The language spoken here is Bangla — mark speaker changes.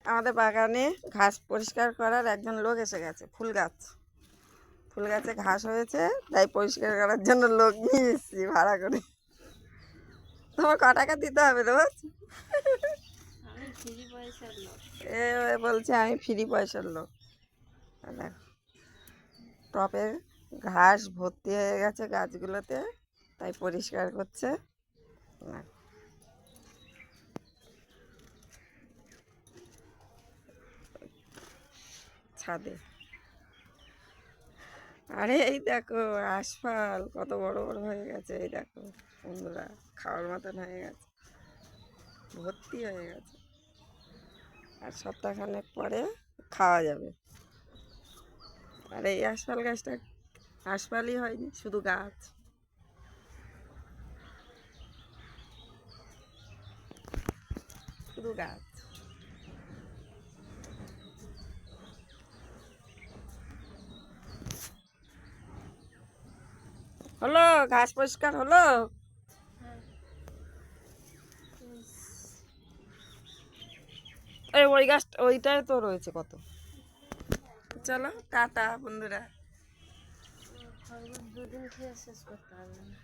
Speaker 1: আমাদের বাগানে ঘাস পরিষ্কার করার একজন লোক এসে গেছে। ফুল গাছে ঘাস হয়েছে, তাই পরিষ্কার করার জন্য লোক নিয়ে এসেছি ভাড়া করে। তোমার ক টাকা দিতে হবে রোজ? এ বলছে আমি ফ্রি পয়সার লোক। দেখো টপে ঘাস ভর্তি হয়ে গেছে গাছগুলোতে, তাই পরিষ্কার করছে। ছাদে আরে এই দেখো আশফল কত বড় বড় হয়ে গেছে। এই দেখো বন্ধুরা, খাওয়ার মতন হয়ে গেছে, ভর্তি হয়ে গেছে। আর সপ্তাহখানেক পরে খাওয়া যাবে। আর এই আশফল গাছটা আশফলই হয়নি, শুধু গাছ। শুধু গাছ। হলো ঘাস পরিষ্কার হলো? এই ওই গাছ ওইটাই তো রয়েছে কত। চলো টাটা বন্ধুরা।
Speaker 2: দুদিন খেয়ে শেষ করতে হবে না।